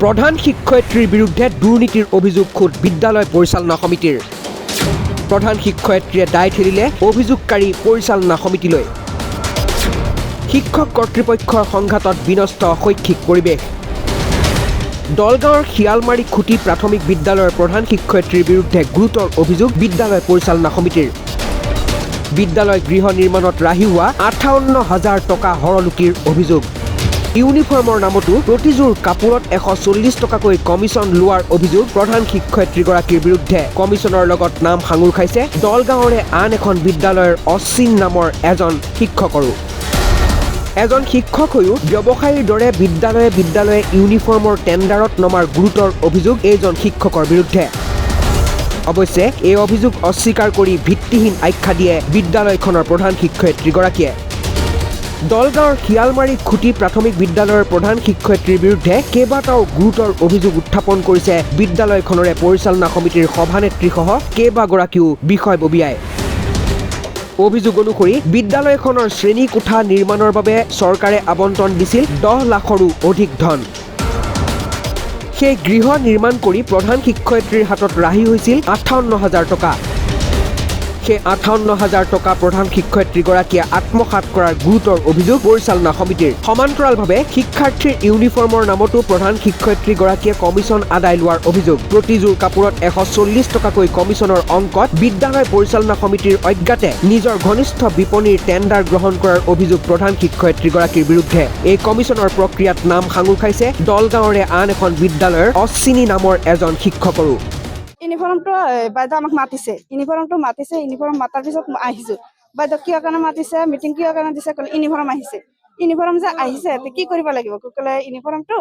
প্ৰধান শিক্ষয়িত্ৰীৰ বিৰুদ্ধে দুৰ্নীতিৰ অভিযোগ খোদ বিদ্যালয় পৰিচালনা সমিতিৰ। প্ৰধান শিক্ষয়িত্ৰীয়ে দায় ঠেলিলে অভিযোগকাৰী পৰিচালনা সমিতিলৈ। শিক্ষক কৰ্তৃপক্ষৰ সংঘাতত বিনষ্ট শৈক্ষিক পৰিৱেশ। দলগাঁৱৰ শিয়ালমাৰী খুটি প্ৰাথমিক বিদ্যালয়ৰ প্ৰধান শিক্ষয়িত্ৰীৰ বিৰুদ্ধে গুৰুতৰ অভিযোগ বিদ্যালয় পৰিচালনা সমিতিৰ। বিদ্যালয় গৃহ নিৰ্মাণত ৰাহি হোৱা 58,000 টকা হৰলুকিৰ অভিযোগ। ইউনিফৰ্মৰ নামতো প্ৰতিযোৰ কাপোৰত 140 টকাকৈ কমিছন লোৱাৰ অভিযোগ প্ৰধান শিক্ষয়িত্ৰীগৰাকীৰ বিৰুদ্ধে। কমিছনৰ লগত নাম সাঙুৰ খাইছে দলগাঁৱৰে আন এখন বিদ্যালয়ৰ অশ্বিন নামৰ এজন শিক্ষকৰো। এজন শিক্ষক হৈও ব্যৱসায়ীৰ দৰে বিদ্যালয়ে ইউনিফৰ্মৰ টেণ্ডাৰত নমাৰ গুৰুতৰ অভিযোগ এইজন শিক্ষকৰ বিৰুদ্ধে। অৱশ্যে এই অভিযোগ অস্বীকাৰ কৰি ভিত্তিহীন আখ্যা দিয়ে বিদ্যালয়খনৰ প্ৰধান শিক্ষয়িত্ৰীগৰাকীয়ে। দলগাঁৱৰ শিয়ালমাৰী খুটি প্ৰাথমিক বিদ্যালয়ৰ প্ৰধান শিক্ষয়িত্ৰীৰ বিৰুদ্ধে কেইবাটাও গুৰুতৰ অভিযোগ উত্থাপন কৰিছে বিদ্যালয়খনৰে পৰিচালনা সমিতিৰ সভানেত্ৰীসহ কেইবাগৰাকীও বিষয়ববীয়াই। অভিযোগ অনুসৰি বিদ্যালয়খনৰ শ্ৰেণীকোঠা নিৰ্মাণৰ বাবে চৰকাৰে আবণ্টন দিছিল 10 লাখৰো অধিক ধন। সেই গৃহ নিৰ্মাণ কৰি প্ৰধান শিক্ষয়িত্ৰীৰ হাতত ৰাহি হৈছিল 58,000 টকা। সেই 58,000 টকা প্ৰধান শিক্ষয়িত্ৰীগৰাকীয়ে আত্মসাৎ কৰাৰ গুৰুতৰ অভিযোগ পৰিচালনা সমিতিৰ। সমান্তৰালভাৱে শিক্ষাৰ্থীৰ ইউনিফৰ্মৰ নামতো প্ৰধান শিক্ষয়িত্ৰীগৰাকীয়ে কমিছন আদায় লোৱাৰ অভিযোগ। প্ৰতিযোৰ কাপোৰত 140 টকাকৈ কমিছনৰ অংকত বিদ্যালয় পৰিচালনা সমিতিৰ অজ্ঞাতে নিজৰ ঘনিষ্ঠ বিপণীৰ টেণ্ডাৰ গ্ৰহণ কৰাৰ অভিযোগ প্ৰধান শিক্ষয়িত্ৰীগৰাকীৰ বিৰুদ্ধে। এই কমিছনৰ প্ৰক্ৰিয়াত নাম সাঙুৰ খাইছে দলগাঁৱৰে আন এখন বিদ্যালয়ৰ অশ্বিনী নামৰ এজন শিক্ষকৰো। ইউনিফৰ্মটো বাইদেউ আমাক মাতিছে, ইউনিফৰ্ম মাতাৰ পিছত আহিছোঁ। বাইদেউ কিয় কাৰণে মাতিছে, মিটিং কিয় কাৰণে দিছে, ক'লে ইউনিফৰ্ম আহিছে। ইউনিফৰ্ম যে আহিছে কি কৰিব লাগিব, ক'লে ইউনিফৰ্মটো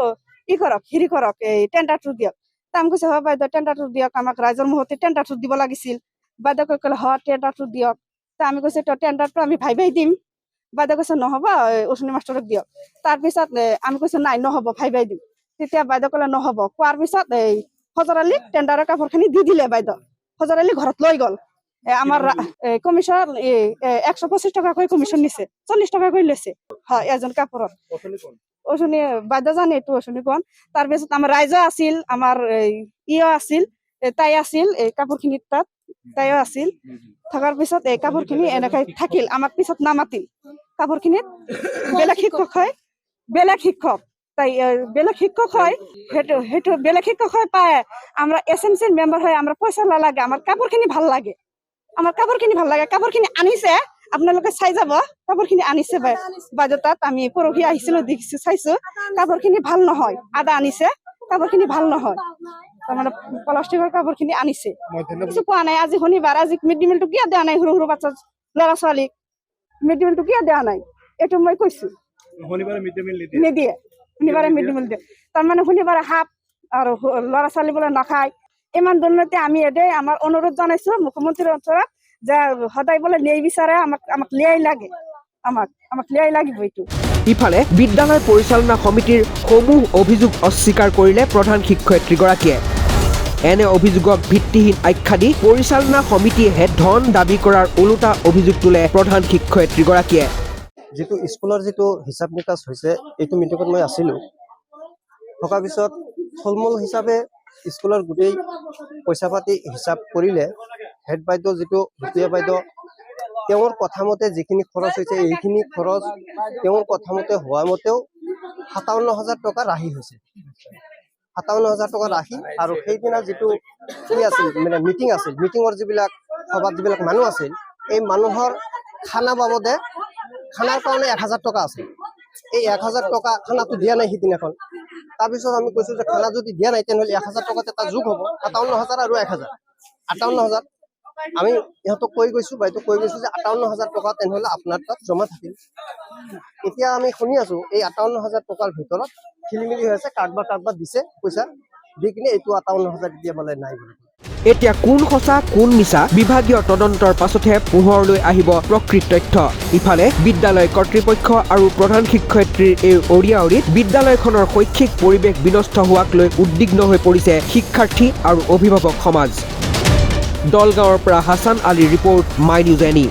হেৰি কৰক, এই টেণ্ডাৰটো দিয়ক। আমি কৈছে হয় বাইদেউ টেণ্ডাৰটো দিয়ক, আমাক ৰাইজৰ মুহূৰ্তে টেণ্ডাৰটো দিব লাগিছিল। বাইদেউ ক'লে হয় টেণ্ডাৰটো দিয়ক। আমি কৈছে টেণ্ডাৰটো আমি ভাই দিম। বাইদেউ কৈছে নহ'ব, অশ্বিনী মাষ্টৰক দিয়ক। তাৰপিছত আমি কৈছো নাই নহ'ব, ভাই দিম। তেতিয়া বাইদেউ ক'লে নহ'ব। কোৱাৰ পিছত ফজৰ আলীক টেণ্ডাৰৰ কাপোৰখিনি দি দিলে বাইদেউ। ফজৰ আলী ঘৰত লৈ গ'ল। আমাৰ কমিছন 125 টকাকৈ কমিছন নিছে, 40 টকাকৈ লৈছে হয় এজন কাপোৰত। অশ্বিনী বাইদেউ জানে এইটো অশ্বিনী কোন। তাৰপিছত আমাৰ ৰাইজ আছিল, আমাৰ আছিল, তাই আছিল এই কাপোৰখিনিত, তাত তাইও আছিল। থকাৰ পিছত এই কাপোৰখিনি এনেকৈ থাকিল, আমাক পিছত নামাতিল। কাপোৰখিনিত বেলেগ শিক্ষক হয়, তাই বেলেগ শিক্ষক হয়, সেইটো বেলেগ শিক্ষক হয় পায়। আমরা এসএমসির মেম্বার হয়, আমরা পয়সা নালাগে, আমার কাপড়খিনি ভাল লাগে, কাপড়খিনি আনিছে। আপোনালোকে চাই যাব, কাপড়খিনি আনিছে বাইদেউ তাত। আমি পৰহি আহিছিলো, দেখিছো, চাইছো কাপড়খিনি ভাল নহয়। আদা আনিছে, কাপড়খিনি ভাল নহয়, তাৰমানে প্লাষ্টিকৰ কাপড়খিনি আনিছে। কিছু কোৱা নাই। আজি শনিবাৰ, আজি মিড ডে মিলটো কিয় দিয়া নাই সৰু সৰু বাচ্চা ল'ৰা ছোৱালীক? মিড ডে মিলটো কিয় দিয়া নাই এইটো মই কৈছো। শনিবাৰে মিড ডে মিল নিদিয়ে, শনিবাৰে মিড ডে মিল দিয়ে। তাৰমানে শনিবাৰে হাফ আৰু ল'ৰা ছোৱালী বোলে নাখায়। ইমান দুৰ্নীতি আমি এটাই আমাৰ অনুৰোধ জনাইছো মুখ্যমন্ত্ৰীৰ ওচৰত যে সদায় বোলে ন্যায় বিচাৰে, আমাক ন্যায় লাগে, আমাক ন্যায় লাগিব এইটো। ইফালে বিদ্যালয় পৰিচালনা সমিতিৰ সমূহ অভিযোগ অস্বীকাৰ কৰিলে প্ৰধান শিক্ষয়িত্ৰীগৰাকীয়ে। এনে অভিযোগক ভিত্তিহীন আখ্যা দি পৰিচালনা সমিতিয়েহে ধন দাবী কৰাৰ ওলোটা অভিযোগ তোলে প্ৰধান শিক্ষয়িত্ৰীগৰাকীয়ে। যিটো স্কুলৰ যিটো হিচাপ নিকাচ হৈছে, এইটো মিটিঙত মই আছিলোঁ। থকাৰ পিছত ফলমূল হিচাপে স্কুলৰ গোটেই পইচা পাতি হিচাপ কৰিলে হেড বাইদেউ যিটো ভূটীয়া বাইদেউ, তেওঁৰ কথামতে যিখিনি খৰচ হৈছে এইখিনি খৰচ তেওঁৰ কথামতে হোৱা মতেও 57,000 টকা ৰাহি হৈছে। 57,000 টকা ৰাহি। আৰু সেইদিনা যিটো আছিল মানে মিটিং আছিল, মিটিঙৰ যিবিলাক সভাত যিবিলাক মানুহ আছিল, এই মানুহৰ খানা বাবদে খানাৰ কাৰণে 1,000 টকা আছিল। এই 1,000 টকা খানাটো দিয়া নাই সিদিনাখন। তাৰপিছত আমি কৈছো যে খানা যদি দিয়া নাই তেনেহ'লে 1,000 টকাত এটা যোগ হ'ব, 57,000 আৰু 1,000, 58,000। আমি ইহঁতক কৈ গৈছো, বাইদেউ কৈ গৈছো যে 58,000 টকা তেনেহ'লে আপোনাৰ তাত জমা থাকিল। এতিয়া আমি শুনি আছো এই 58,000 টকাৰ ভিতৰত খেলিমেলি হৈ আছে, কাৰোবাৰ দিছে পইচা দি কিনে এইটো 58,000 দিয়া বোলে নাই বুলি। এতিয়া কোন সঁচা কোন মিছা বিভাগীয় তদন্তৰ পাছতহে পোহৰলৈ আহিব প্ৰকৃত তথ্য। ইফালে বিদ্যালয় কৰ্তৃপক্ষ আৰু প্ৰধান শিক্ষয়িত্ৰীৰ এই অৰিয়াঅৰিত বিদ্যালয়খনৰ শৈক্ষিক পৰিৱেশ বিনষ্ট হোৱাক লৈ উদ্বিগ্ন হৈ পৰিছে শিক্ষাৰ্থী আৰু অভিভাৱক সমাজ। দলগাঁৱৰ পৰা হাছান আলীৰ ৰিপৰ্ট, মাই নিউজ এনি।